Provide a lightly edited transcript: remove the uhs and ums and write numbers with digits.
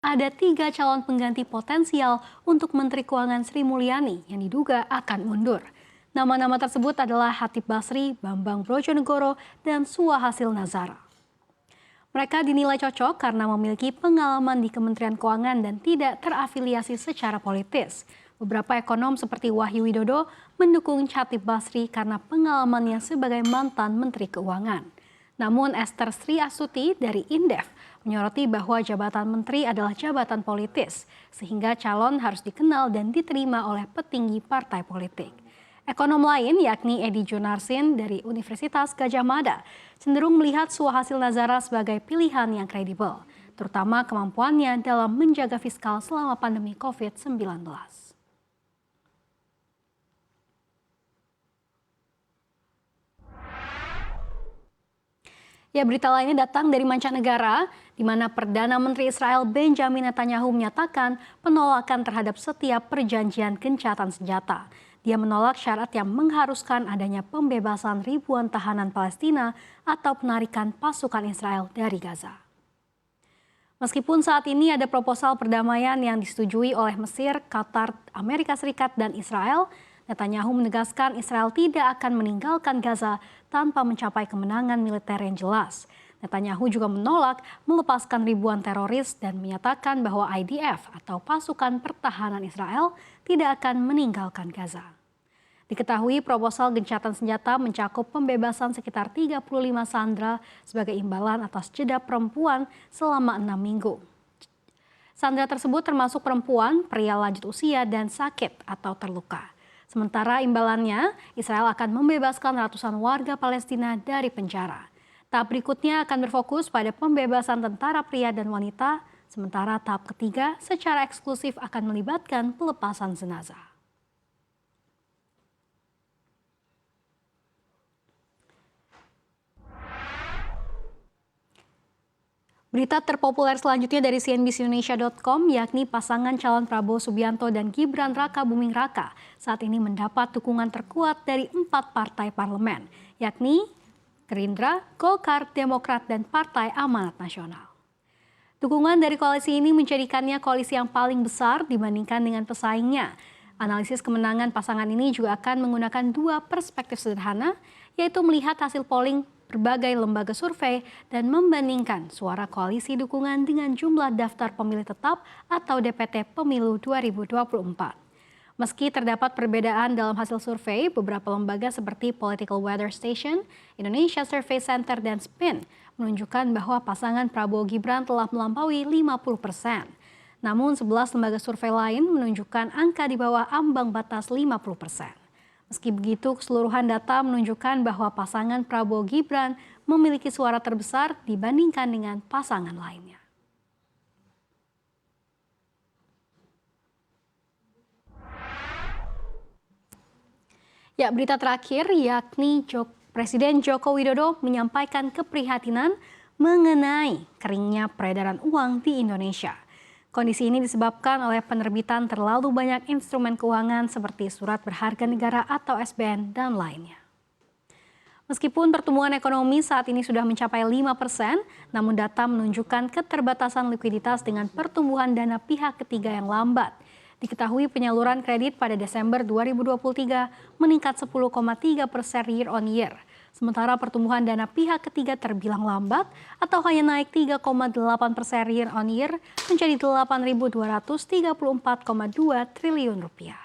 Ada 3 calon pengganti potensial untuk Menteri Keuangan Sri Mulyani yang diduga akan mundur. Nama-nama tersebut adalah Hatip Basri, Bambang Brojonegoro, dan Suhasil Nazara. Mereka dinilai cocok karena memiliki pengalaman di Kementerian Keuangan dan tidak terafiliasi secara politis. Beberapa ekonom seperti Wahyu Widodo mendukung Hatip Basri karena pengalamannya sebagai mantan Menteri Keuangan. Namun Esther Sri Astuti dari Indef menyoroti bahwa jabatan menteri adalah jabatan politis, sehingga calon harus dikenal dan diterima oleh petinggi partai politik. Ekonom lain yakni Edi Junarsin dari Universitas Gadjah Mada cenderung melihat Suhasil Nazara sebagai pilihan yang kredibel, terutama kemampuannya dalam menjaga fiskal selama pandemi COVID-19. Ya, berita lainnya datang dari mancanegara, di mana Perdana Menteri Israel Benjamin Netanyahu menyatakan penolakan terhadap setiap perjanjian gencatan senjata. Dia menolak syarat yang mengharuskan adanya pembebasan ribuan tahanan Palestina atau penarikan pasukan Israel dari Gaza. Meskipun saat ini ada proposal perdamaian yang disetujui oleh Mesir, Qatar, Amerika Serikat, dan Israel, Netanyahu menegaskan Israel tidak akan meninggalkan Gaza tanpa mencapai kemenangan militer yang jelas. Netanyahu juga menolak melepaskan ribuan teroris dan menyatakan bahwa IDF atau pasukan pertahanan Israel tidak akan meninggalkan Gaza. Diketahui proposal gencatan senjata mencakup pembebasan sekitar 35 sandera sebagai imbalan atas jeda perempuan selama 6 minggu. Sandera tersebut termasuk perempuan, pria lanjut usia, dan sakit atau terluka. Sementara imbalannya, Israel akan membebaskan ratusan warga Palestina dari penjara. Tahap berikutnya akan berfokus pada pembebasan tentara pria dan wanita, sementara tahap ketiga secara eksklusif akan melibatkan pelepasan jenazah. Berita terpopuler selanjutnya dari cnbcindonesia.com yakni pasangan calon Prabowo Subianto dan Gibran Raka Buming Raka saat ini mendapat dukungan terkuat dari 4 partai parlemen, yakni Gerindra, Golkar, Demokrat, dan Partai Amanat Nasional. Dukungan dari koalisi ini menjadikannya koalisi yang paling besar dibandingkan dengan pesaingnya. Analisis kemenangan pasangan ini juga akan menggunakan 2 perspektif sederhana, yaitu melihat hasil polling berbagai lembaga survei dan membandingkan suara koalisi dukungan dengan jumlah daftar pemilih tetap atau DPT pemilu 2024. Meski terdapat perbedaan dalam hasil survei, beberapa lembaga seperti Political Weather Station, Indonesia Survey Center, dan SPIN menunjukkan bahwa pasangan Prabowo Gibran telah melampaui 50%. Namun 11 lembaga survei lain menunjukkan angka di bawah ambang batas 50%. Meski begitu, keseluruhan data menunjukkan bahwa pasangan Prabowo Gibran memiliki suara terbesar dibandingkan dengan pasangan lainnya. Ya, berita terakhir yakni Presiden Joko Widodo menyampaikan keprihatinan mengenai keringnya peredaran uang di Indonesia. Kondisi ini disebabkan oleh penerbitan terlalu banyak instrumen keuangan seperti surat berharga negara atau SBN dan lainnya. Meskipun pertumbuhan ekonomi saat ini sudah mencapai 5%, namun data menunjukkan keterbatasan likuiditas dengan pertumbuhan dana pihak ketiga yang lambat. Diketahui penyaluran kredit pada Desember 2023 meningkat 10,3% year on year. Sementara pertumbuhan dana pihak ketiga terbilang lambat atau hanya naik 3,8% year on year menjadi 8.234,2 triliun rupiah.